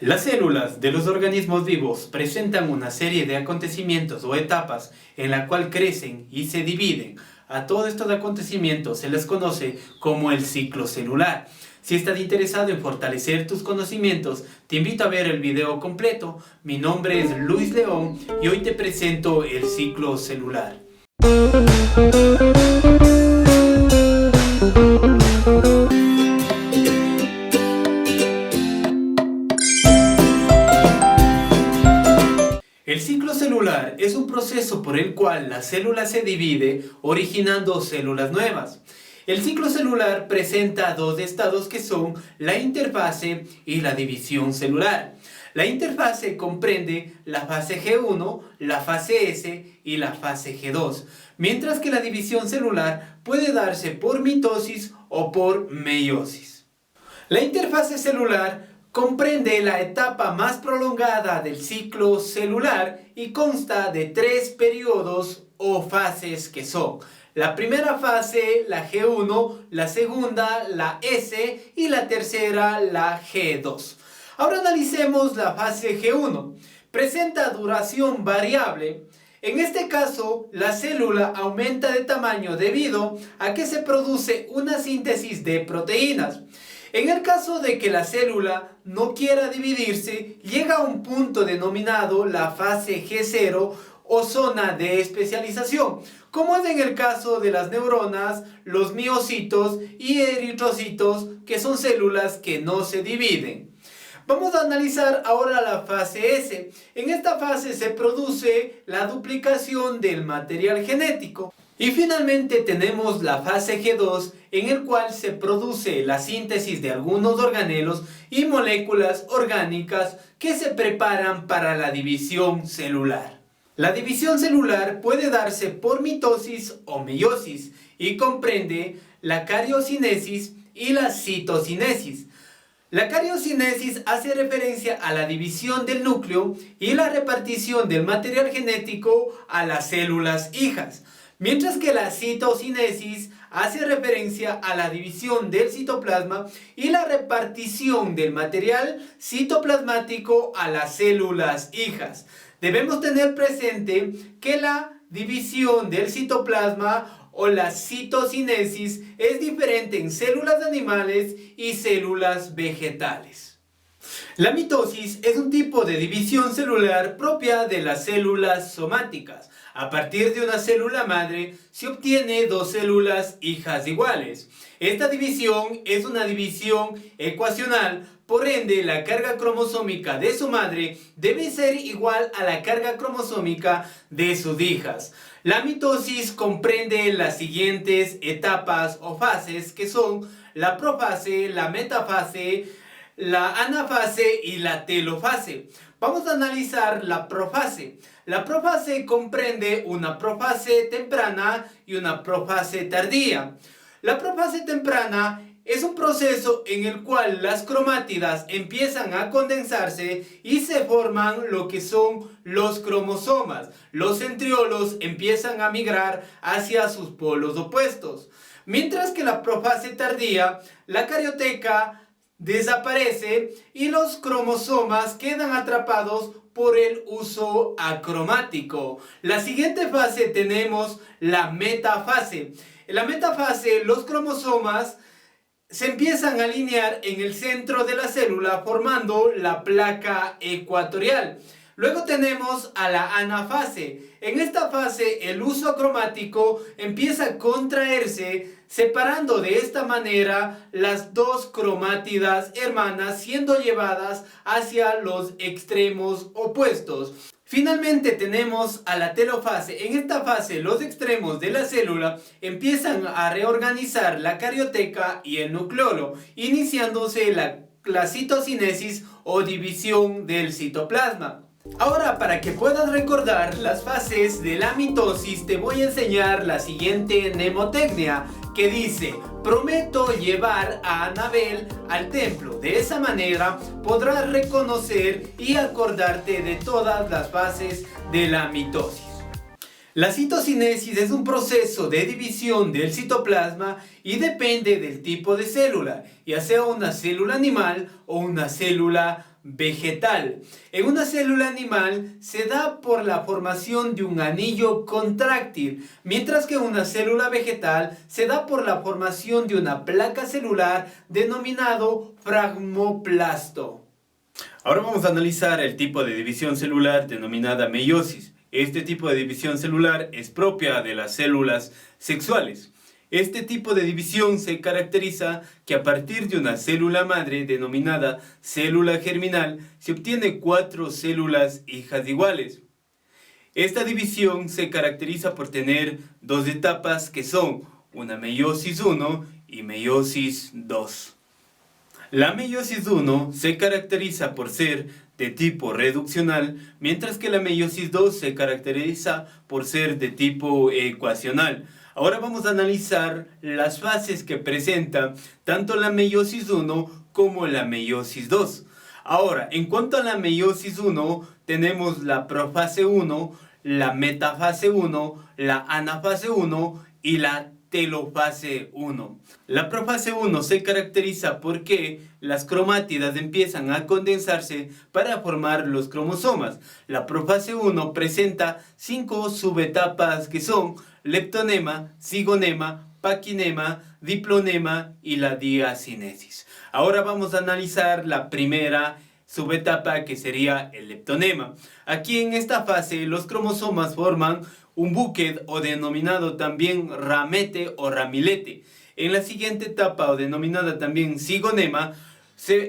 Las células de los organismos vivos presentan una serie de acontecimientos o etapas en la cual crecen y se dividen. A todos estos acontecimientos se les conoce como el ciclo celular. Si estás interesado en fortalecer tus conocimientos, te invito a ver el video completo. Mi nombre es Luis León y hoy te presento el ciclo celular. El ciclo celular es un proceso por el cual la célula se divide, originando células nuevas. El ciclo celular presenta dos estados que son la interfase y la división celular. La interfase comprende la fase G1, la fase S y la fase G2, mientras que la división celular puede darse por mitosis o por meiosis. La interfase celular comprende la etapa más prolongada del ciclo celular y consta de 3 periodos o fases que son la primera fase, la G1, la segunda, la S y la tercera, la G2. Ahora analicemos la fase G1. Presenta duración variable. En este caso, la célula aumenta de tamaño debido a que se produce una síntesis de proteínas. En el caso de que la célula no quiera dividirse, llega a un punto denominado la fase G0 o zona de especialización, como es en el caso de las neuronas, los miocitos y eritrocitos, que son células que no se dividen. Vamos a analizar ahora la fase S. En esta fase se produce la duplicación del material genético. Y finalmente tenemos la fase G2, en el cual se produce la síntesis de algunos organelos y moléculas orgánicas que se preparan para la división celular. La división celular puede darse por mitosis o meiosis y comprende la cariocinesis y la citocinesis. La cariocinesis hace referencia a la división del núcleo y la repartición del material genético a las células hijas, mientras que la citocinesis hace referencia a la división del citoplasma y la repartición del material citoplasmático a las células hijas. Debemos tener presente que la división del citoplasma o la citocinesis es diferente en células animales y células vegetales. La mitosis es un tipo de división celular propia de las células somáticas. A partir de una célula madre se obtiene dos células hijas iguales. Esta división es una división ecuacional, por ende la carga cromosómica de su madre debe ser igual a la carga cromosómica de sus hijas. La mitosis comprende las siguientes etapas o fases que son la profase, la metafase, la anafase y la telofase. Vamos a analizar la profase. La profase comprende una profase temprana y una profase tardía. La profase temprana es un proceso en el cual las cromátidas empiezan a condensarse y se forman lo que son los cromosomas. Los centriolos empiezan a migrar hacia sus polos opuestos. Mientras que la profase tardía, la carioteca desaparece y los cromosomas quedan atrapados por el uso acromático. La siguiente fase tenemos la metafase. En la metafase los cromosomas se empiezan a alinear en el centro de la célula formando la placa ecuatorial. Luego tenemos a la anafase. En esta fase el uso acromático empieza a contraerse, separando de esta manera las dos cromátidas hermanas, siendo llevadas hacia los extremos opuestos. Finalmente tenemos a la telofase. En esta fase los extremos de la célula empiezan a reorganizar la carioteca y el nucleolo, iniciándose la citocinesis o división del citoplasma. Ahora, para que puedas recordar las fases de la mitosis, te voy a enseñar la siguiente mnemotecnia que dice: prometo llevar a Anabel al templo. De esa manera podrás reconocer y acordarte de todas las fases de la mitosis. La citocinesis es un proceso de división del citoplasma y depende del tipo de célula, ya sea una célula animal o una célula vegetal. En una célula animal se da por la formación de un anillo contráctil, mientras que una célula vegetal se da por la formación de una placa celular denominado fragmoplasto. Ahora vamos a analizar el tipo de división celular denominada meiosis. Este tipo de división celular es propia de las células sexuales. Este tipo de división se caracteriza que a partir de una célula madre denominada célula germinal se obtiene 4 células hijas iguales. Esta división se caracteriza por tener 2 etapas que son una meiosis 1 y meiosis 2. La meiosis 1 se caracteriza por ser de tipo reduccional, mientras que la meiosis 2 se caracteriza por ser de tipo ecuacional. Ahora vamos a analizar las fases que presenta tanto la meiosis 1 como la meiosis 2. Ahora, en cuanto a la meiosis 1, tenemos la profase 1, la metafase 1, la anafase 1 y la telofase 1. La profase 1 se caracteriza porque las cromátidas empiezan a condensarse para formar los cromosomas. La profase 1 presenta 5 subetapas que son leptonema, cigonema, paquinema, diplonema y la diacinesis. Ahora vamos a analizar la primera subetapa, que sería el leptonema. Aquí en esta fase los cromosomas forman un buque o denominado también ramete o ramilete. En la siguiente etapa, o denominada también cigonema,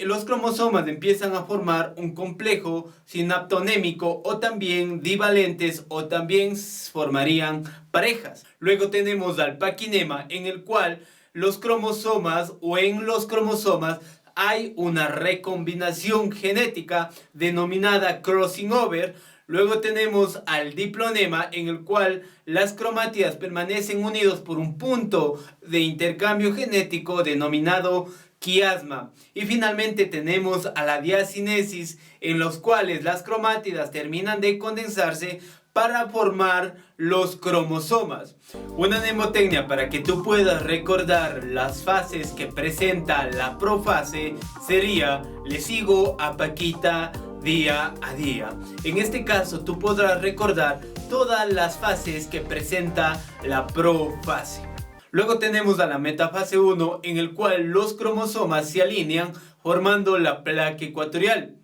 los cromosomas empiezan a formar un complejo sinaptonémico o también divalentes, o también formarían parejas. Luego tenemos al paquinema, en el cual los cromosomas hay una recombinación genética denominada crossing over. Luego tenemos al diplonema, en el cual las cromátidas permanecen unidos por un punto de intercambio genético denominado quiasma. Y finalmente tenemos a la diacinesis, en los cuales las cromátidas terminan de condensarse para formar los cromosomas. Una mnemotecnia para que tú puedas recordar las fases que presenta la profase sería: le sigo a Paquita día a día. En este caso tú podrás recordar todas las fases que presenta la profase. Luego tenemos a la metafase 1, en el cual los cromosomas se alinean formando la placa ecuatorial.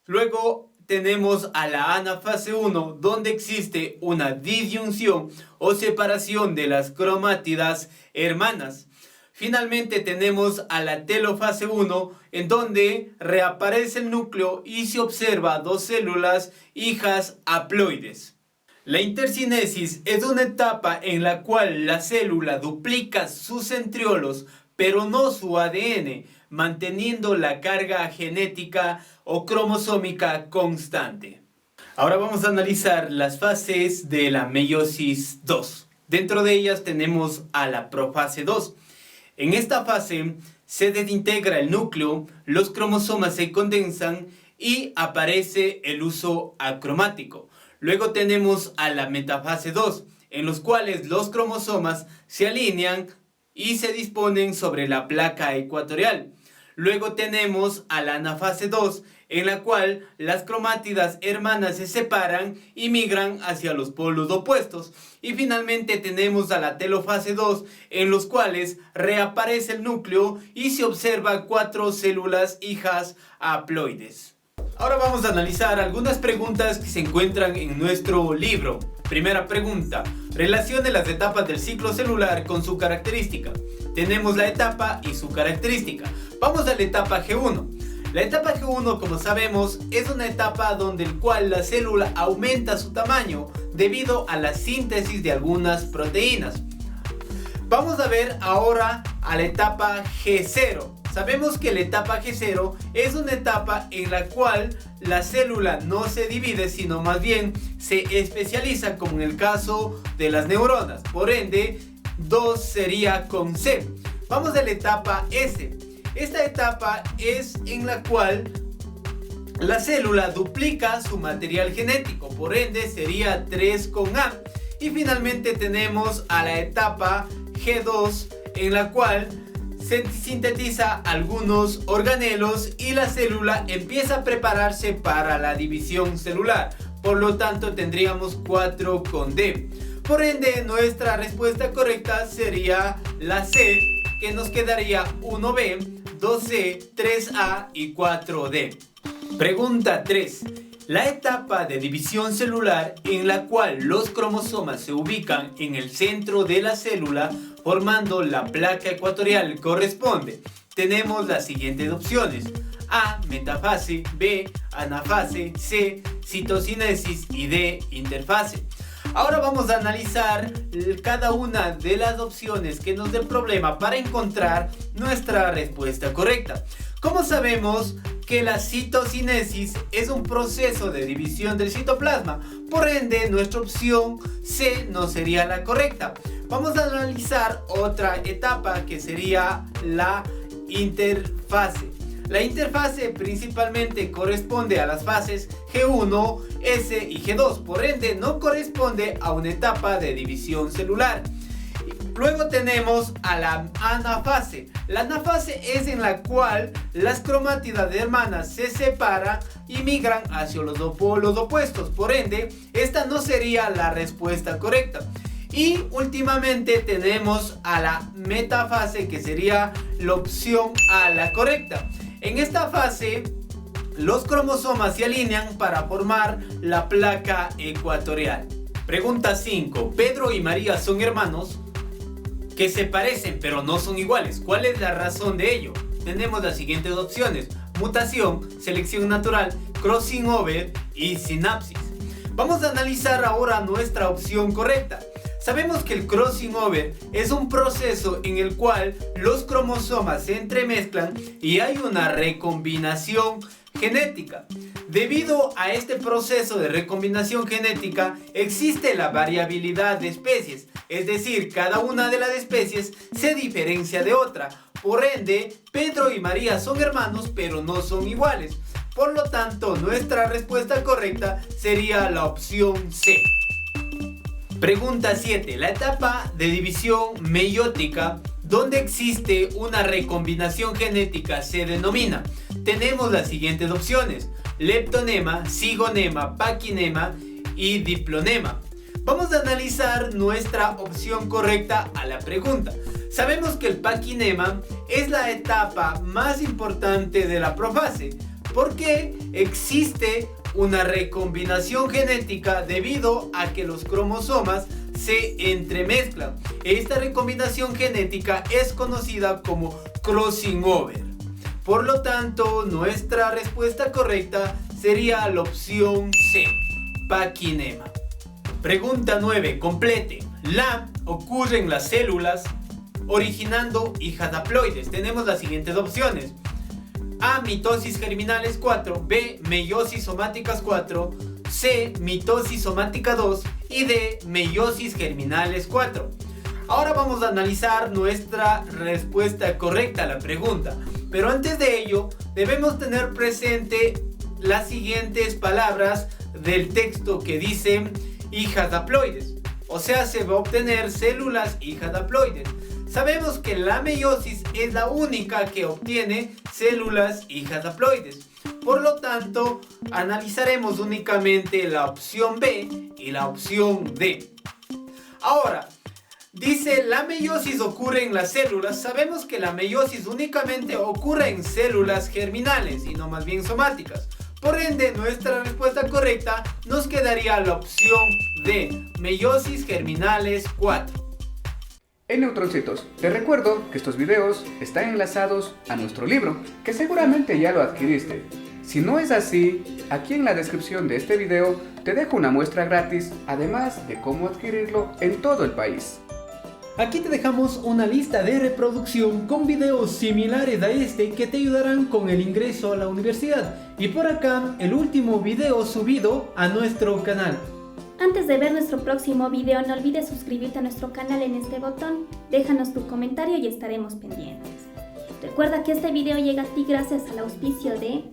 Luego tenemos a la anafase 1, donde existe una disyunción o separación de las cromátidas hermanas. Finalmente tenemos a la telofase 1, en donde reaparece el núcleo y se observa 2 células hijas haploides. La intercinesis es una etapa en la cual la célula duplica sus centriolos, pero no su ADN, manteniendo la carga genética o cromosómica constante. Ahora vamos a analizar las fases de la meiosis 2. Dentro de ellas tenemos a la profase 2. En esta fase se desintegra el núcleo, los cromosomas se condensan y aparece el uso acromático. Luego tenemos a la metafase 2, en los cuales los cromosomas se alinean y se disponen sobre la placa ecuatorial. Luego tenemos a la anafase 2, en la cual las cromátidas hermanas se separan y migran hacia los polos opuestos. Y finalmente tenemos a la telofase 2, en los cuales reaparece el núcleo y se observa 4 células hijas haploides. Ahora vamos a analizar algunas preguntas que se encuentran en nuestro libro. Primera pregunta: relacione las etapas del ciclo celular con su característica. Tenemos la etapa y su característica. Vamos a la etapa G1. La etapa G1, como sabemos, es una etapa donde la célula aumenta su tamaño debido a la síntesis de algunas proteínas. Vamos a ver ahora a la etapa G0. Sabemos que la etapa G0 es una etapa en la cual la célula no se divide, sino más bien se especializa, como en el caso de las neuronas. Por ende, 2 sería con C. Vamos a la etapa S. Esta etapa es en la cual la célula duplica su material genético, por ende sería 3 con A. Y finalmente tenemos a la etapa G2, en la cual se sintetiza algunos organelos y la célula empieza a prepararse para la división celular. Por lo tanto, tendríamos 4 con D. Por ende, nuestra respuesta correcta sería la C, que nos quedaría 1B, 2C, 3A y 4D. Pregunta 3. La etapa de división celular en la cual los cromosomas se ubican en el centro de la célula formando la placa ecuatorial corresponde. Tenemos las siguientes opciones: A, metafase; B, anafase; C, citocinesis y D, interfase. Ahora vamos a analizar cada una de las opciones que nos dé el problema para encontrar nuestra respuesta correcta. Como sabemos que la citocinesis es un proceso de división del citoplasma, por ende nuestra opción C no sería la correcta. Vamos a analizar otra etapa que sería la interfase. La interfase principalmente corresponde a las fases G1, S y G2, por ende no corresponde a una etapa de división celular. Luego tenemos a la anafase. La anafase es en la cual las cromátidas hermanas se separan y migran hacia los dos polos opuestos, por ende esta no sería la respuesta correcta. Y últimamente tenemos a la metafase, que sería la opción A, la correcta. En esta fase, los cromosomas se alinean para formar la placa ecuatorial. Pregunta 5. Pedro y María son hermanos que se parecen pero no son iguales. ¿Cuál es la razón de ello? Tenemos las siguientes opciones: mutación, selección natural, crossing over y sinapsis. Vamos a analizar ahora nuestra opción correcta. Sabemos que el crossing over es un proceso en el cual los cromosomas se entremezclan y hay una recombinación genética. Debido a este proceso de recombinación genética existe la variabilidad de especies, es decir, cada una de las especies se diferencia de otra. Por ende, Pedro y María son hermanos pero no son iguales. Por lo tanto, nuestra respuesta correcta sería la opción C. Pregunta 7. La etapa de división meiótica donde existe una recombinación genética se denomina. Tenemos las siguientes opciones: leptonema, zigonema, paquinema y diplonema. Vamos a analizar nuestra opción correcta a la pregunta. Sabemos que el paquinema es la etapa más importante de la profase, porque existe una recombinación genética debido a que los cromosomas se entremezclan. Esta recombinación genética es conocida como crossing over. Por lo tanto, nuestra respuesta correcta sería la opción C, paquinema. Pregunta 9. Complete. La ocurre en las células originando hijas haploides. Tenemos las siguientes opciones: A, mitosis germinales 4, B, meiosis somáticas 4, C, mitosis somática 2 y D, meiosis germinales 4. Ahora vamos a analizar nuestra respuesta correcta a la pregunta, pero antes de ello debemos tener presente las siguientes palabras del texto que dicen hijas haploides, o sea, se va a obtener células hijas haploides. Sabemos que la meiosis es la única que obtiene células hijas haploides. Por lo tanto, analizaremos únicamente la opción B y la opción D. Ahora, dice la meiosis ocurre en las células. Sabemos que la meiosis únicamente ocurre en células germinales y no más bien somáticas. Por ende, nuestra respuesta correcta nos quedaría la opción D, meiosis germinales 4. Hey neutroncitos, te recuerdo que estos videos están enlazados a nuestro libro, que seguramente ya lo adquiriste. Si no es así, aquí en la descripción de este video te dejo una muestra gratis, además de cómo adquirirlo en todo el país. Aquí te dejamos una lista de reproducción con videos similares a este que te ayudarán con el ingreso a la universidad. Y por acá el último video subido a nuestro canal. Antes de ver nuestro próximo video, no olvides suscribirte a nuestro canal en este botón. Déjanos tu comentario y estaremos pendientes. Recuerda que este video llega a ti gracias al auspicio de